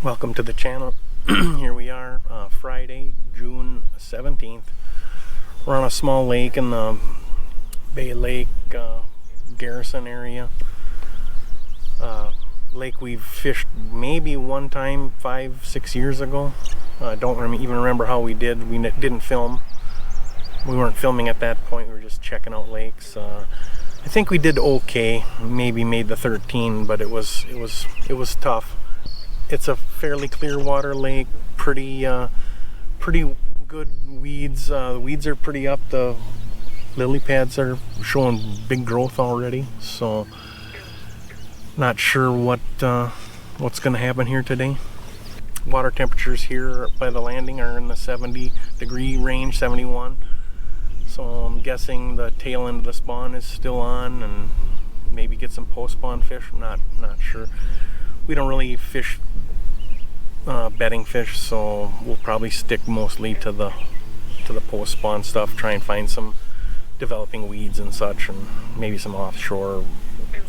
Welcome to the channel. Here we are, Friday, June 17th. We're on a small lake in the Bay Lake, Garrison area. Lake we've fished maybe one time 5-6 years ago. I don't even remember how we did. We didn't film. We weren't filming at that point. We were just checking out lakes. I think we did okay. Maybe made the 13, but it was tough. It's a fairly clear water lake, pretty good weeds. The weeds are pretty up. The lily pads are showing big growth already, so not sure what's going to happen here today. Water temperatures here by the landing are in the 70-degree range, 71. So I'm guessing the tail end of the spawn is still on, and maybe get some post-spawn fish. Not sure. We don't really fish bedding fish, so we'll probably stick mostly to the post-spawn stuff. Try and find some developing weeds and such, and maybe some offshore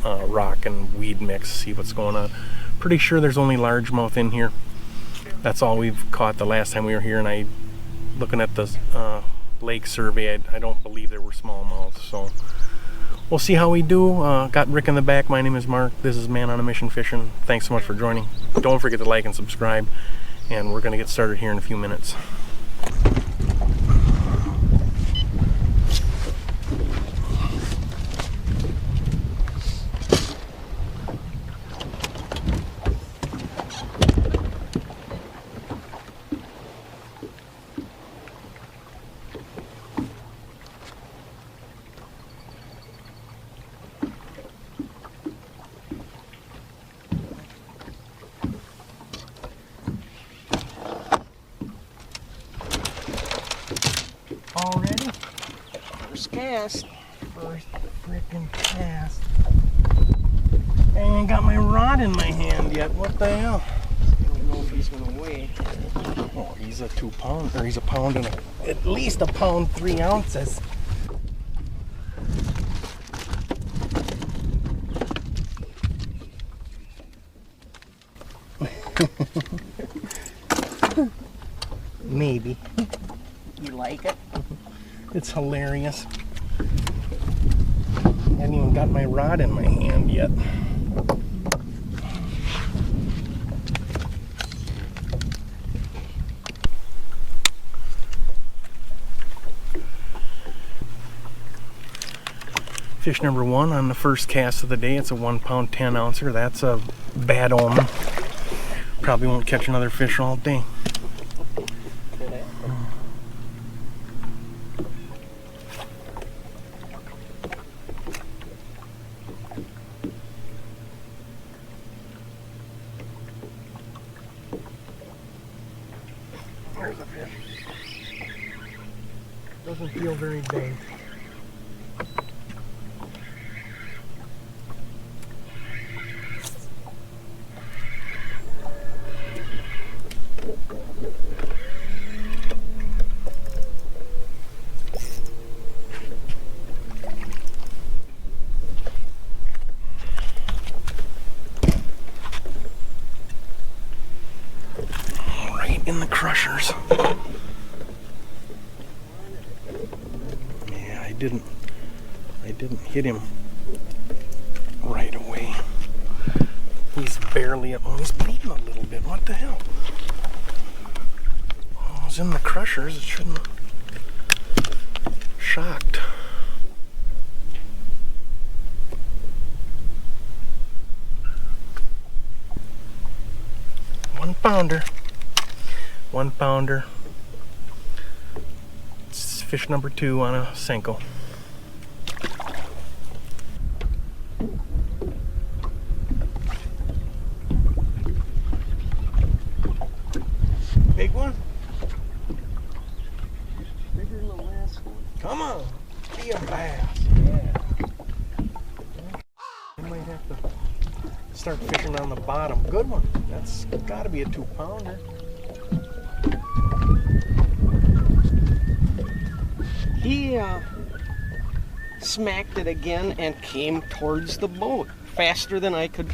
rock and weed mix. See what's going on. Pretty sure there's only largemouth in here. That's all we've caught the last time we were here, and looking at the lake survey, I don't believe there were smallmouth. So we'll see how we do. Got Rick in the back. My name is Mark. This is Man on a Mission Fishing. Thanks so much for joining. Don't forget to like and subscribe, and we're going to get started here in a few minutes. Already? First cast. First freaking cast. I ain't got my rod in my hand yet. What the hell? I don't know if he's gonna weigh. Oh, he's a 2 pound, or he's a pound and at least a pound 3 ounces. Maybe. You like it? It's hilarious. I haven't even got my rod in my hand yet. Fish number one on the first cast of the day. It's a 1 pound 10 ouncer. That's a bad omen. Probably won't catch another fish all day. There's a fish. Doesn't feel very big. In the crushers. Yeah, I didn't hit him right away. He's barely up. Oh, he's bleeding a little bit. What the hell? Oh, it was in the crushers. It shouldn't have. Shocked. One pounder. 1 pounder. It's fish number 2 on a Senko. Big one? Bigger than the last one. Come on, be a bass. Yeah. You might have to start fishing on the bottom. Good one. That's got to be a 2 pounder. He smacked it again and came towards the boat faster than I could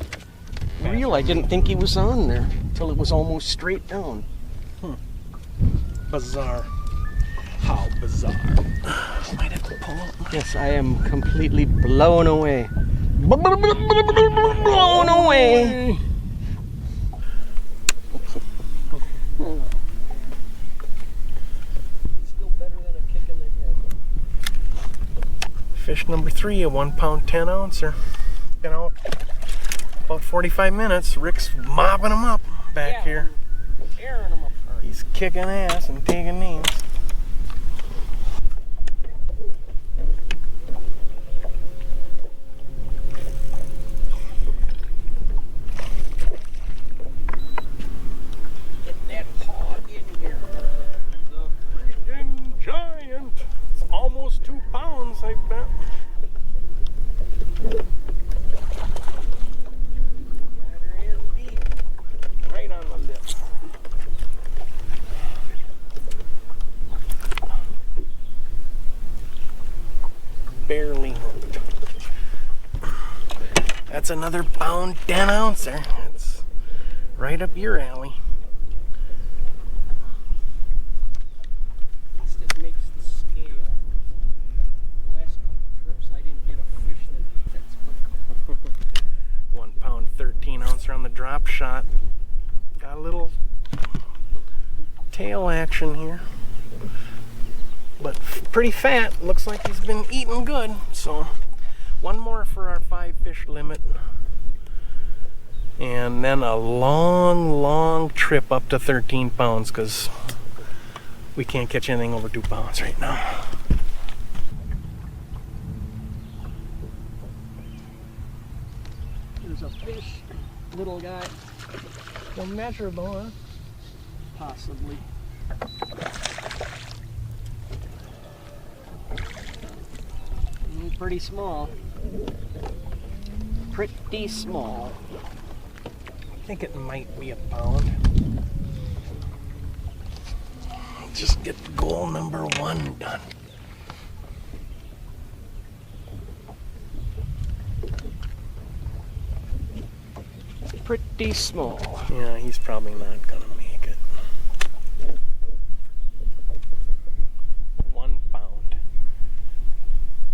reel. I didn't think he was on there. till it was almost straight down. Bizarre. How bizarre. Might have to pull up. Yes, I am completely blown away. Blown away. Still better than a kick in the head. Fish number 3, a 1 pound 10 ouncer. Been out about 45 minutes. Rick's mopping them up back here. Tearing them apart. He's kicking ass and taking names. Get that hog in here. The freaking giant. It's almost 2 pounds, I bet. Got her in deep. Right on the lip. Barely hooked. That's another pound 10 ouncer. It's right up your alley. At least it makes the scale. The last couple trips I didn't get a fish that's good. 1 pound 13 ouncer on the drop shot. Got a little tail action here. But pretty fat. Looks like he's been eating good. So 1 more for our 5 fish limit. And then a long trip up to 13 pounds because we can't catch anything over 2 pounds right now. There's a fish, little guy, Immeasurable, huh? possibly. Pretty small. Pretty small. I think it might be a pound. Just get goal number 1 done. Pretty small. Yeah, he's probably not gonna make it. 1 pound.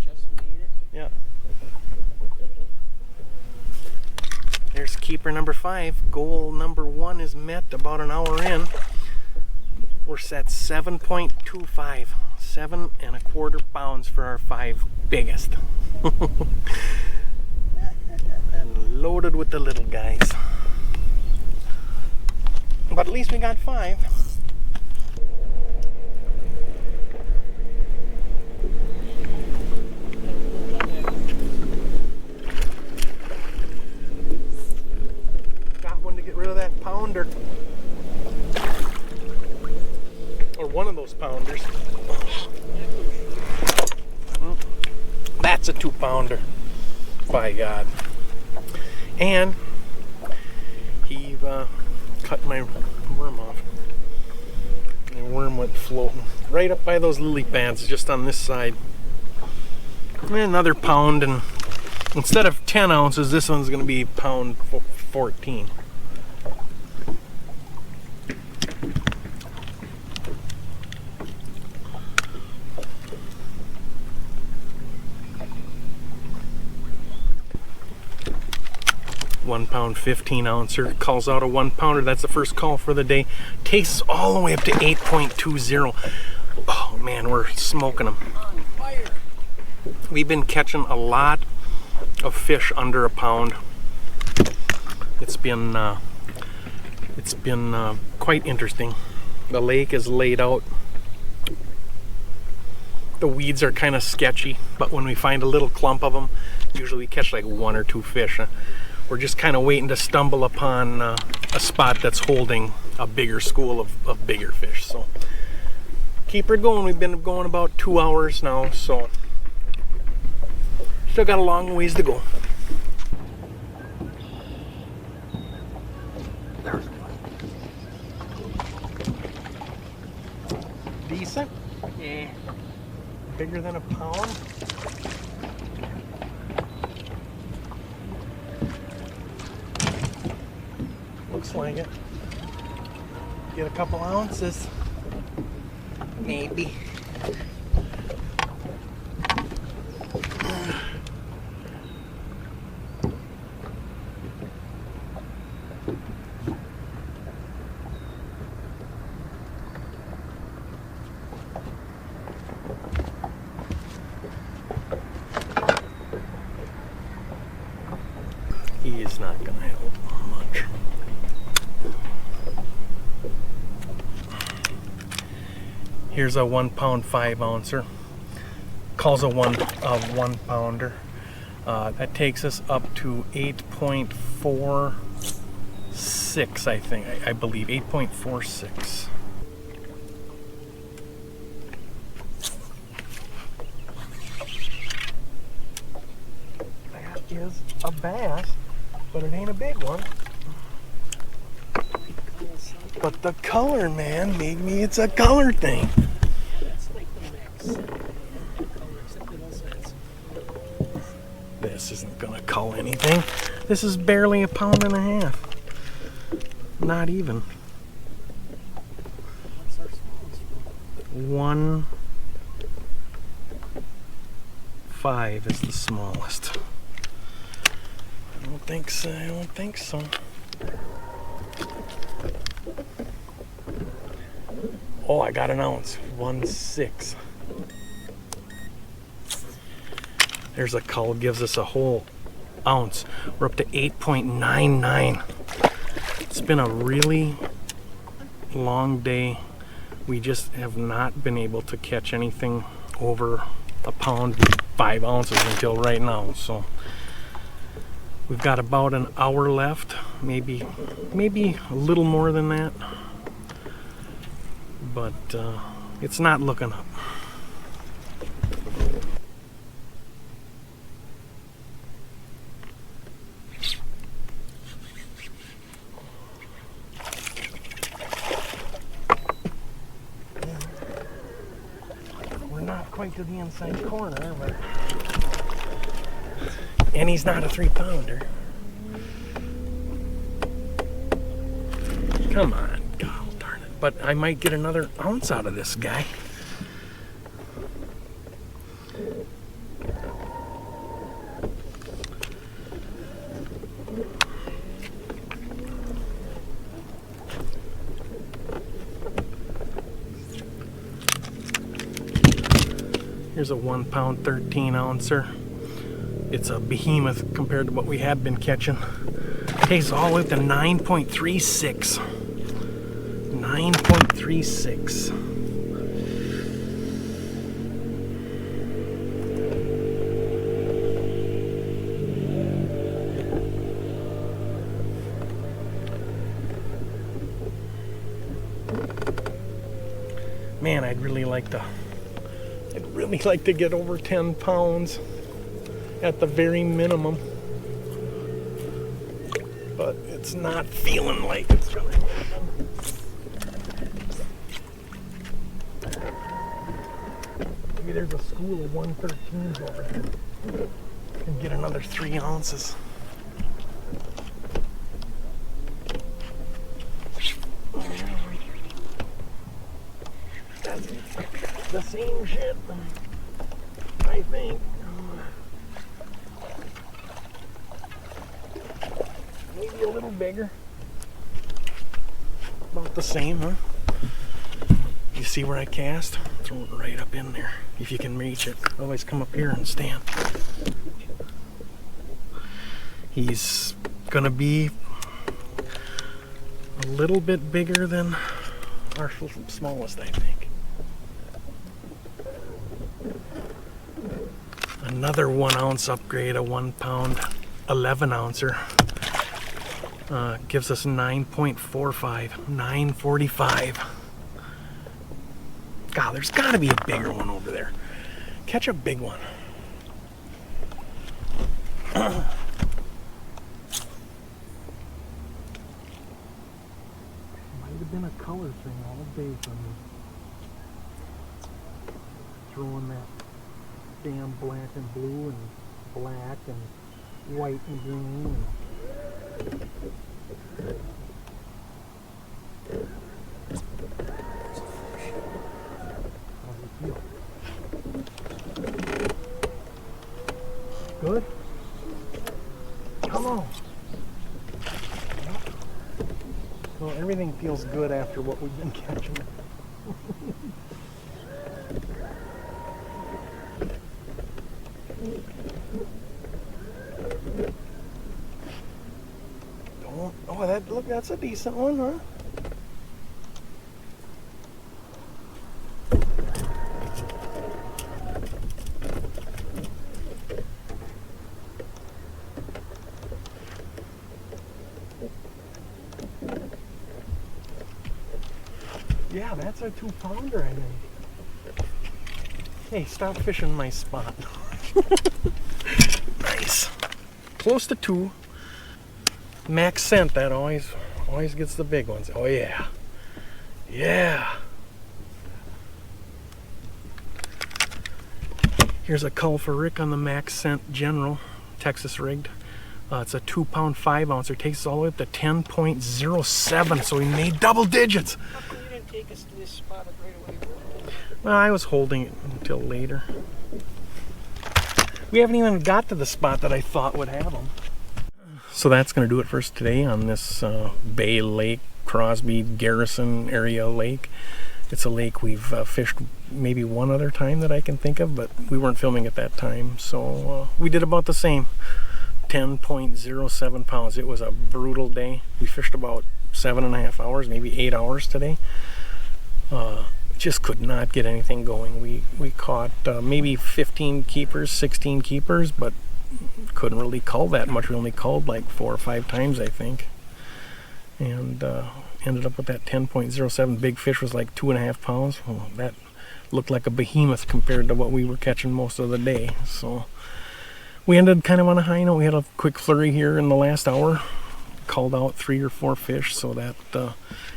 Just made it. Yeah. There's keeper number 5. Goal number 1 is met about an hour in. We're set 7.25. 7 1/4 pounds for our 5 biggest. And loaded with the little guys. But at least we got 5. Got one to get rid of that pounder. Or one of those pounders. That's a 2 pounder. By God. And he cut my worm off. The worm went floating right up by those lily pads just on this side. And another pound, and instead of 10 ounces, this one's going to be pound 14. £1 15 ouncer calls out a 1 pounder. That's the first call for the day. Tastes all the way up to 8.20. Oh man, we're smoking them. On fire. We've been catching a lot of fish under a pound. It's been quite interesting. The lake is laid out. The weeds are kind of sketchy, but when we find a little clump of them, usually we catch like 1 or 2 fish. We're just kind of waiting to stumble upon a spot that's holding a bigger school of bigger fish. So keep her going. We've been going about 2 hours now, so still got a long ways to go. There's one. Decent. Yeah. Bigger than a pound. Looks like it. Get a couple ounces. Maybe. He is not going to help much. Here's a 1 pound 5 ouncer. Calls a 1 pounder. That takes us up to 8.46, I think. I believe 8.46. That is a bass, but it ain't a big one. But the color, man, maybe it's a color thing. That's like the max. Except it also has. This isn't gonna cull anything. This is barely 1.5 pounds. Not even. What's our smallest one? 1.5 is the smallest. I don't think so. I don't think so. Oh, I got an ounce. 1.6. There's a cull, gives us a whole ounce. We're up to 8.99. It's been a really long day. We just have not been able to catch anything over 1 pound 5 ounces until right now. So we've got about an hour left, maybe a little more than that. But it's not looking up. We're not quite to the inside corner, but and he's not a 3 pounder. Come on. But I might get another ounce out of this guy. Here's a 1 pound 13 ouncer. It's a behemoth compared to what we have been catching. Takes all the way up to 9.36. 9.36. Man, I'd really like to get over 10 pounds at the very minimum. But it's not feeling like it's gonna happen. Maybe there's a school of 113s over here. Can get another 3 ounces. That's the same shit, I think. Maybe a little bigger. About the same, huh? You see where I cast? Throw it right up in there, if you can reach it. Otherwise, come up here and stand. He's gonna be a little bit bigger than our smallest, I think. Another 1 ounce upgrade, a 1 pound 11 ouncer. Gives us 9.45, 9.45. God, there's got to be a bigger one over there. Catch a big one. Might have been a color thing all day for me. Throwing that damn black and blue and black and white and green. And Well, everything feels good after what we've been catching. Oh, look, that's a decent one, huh? Yeah, that's a 2-pounder, I think. Hey, stop fishing my spot. Nice. Close to 2. Max scent, that always gets the big ones. Oh yeah. Yeah. Here's a cull for Rick on the Max scent General, Texas rigged. It's a 2-pound 5-ouncer. Takes us all the way up to 10.07, so we made double digits. How come you didn't take us to this spot right away? Well, I was holding it until later. We haven't even got to the spot that I thought would have them. So that's going to do it for us today on this Bay Lake, Crosby, Garrison area lake. It's a lake we've fished maybe one other time that I can think of, but we weren't filming at that time. So we did about the same. 10.07 pounds. It was a brutal day. We fished about 7.5 hours, maybe 8 hours today. Just could not get anything going. We caught maybe 15 keepers, 16 keepers, but couldn't really cull that much. We only culled like 4 or 5 times, I think, and ended up with that 10.07. Big fish was like 2.5 pounds. Well, that looked like a behemoth compared to what we were catching most of the day. So we ended kind of on a high note. We had a quick flurry here in the last hour, called out 3 or 4 fish, so that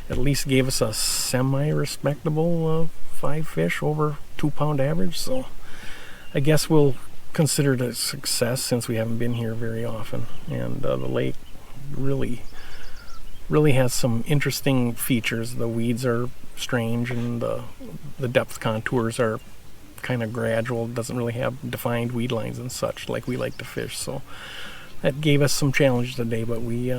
at least gave us a semi-respectable 5 fish over 2-pound average. So I guess we'll consider it a success since we haven't been here very often. And the lake really has some interesting features. The weeds are strange, and the depth contours are kind of gradual. It doesn't really have defined weed lines and such like we like to fish. So that gave us some challenges today, but we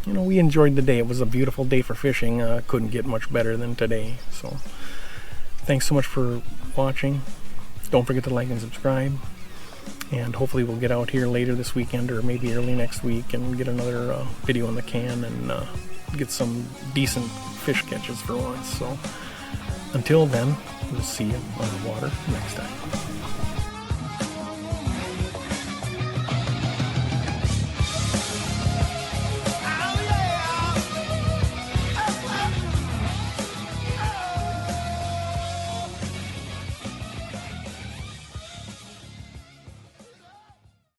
enjoyed the day. It was a beautiful day for fishing. Couldn't get much better than today. So thanks so much for watching. Don't forget to like and subscribe, and hopefully we'll get out here later this weekend or maybe early next week and get another video in the can and get some decent fish catches for once. So until then, we'll see you on the water next time.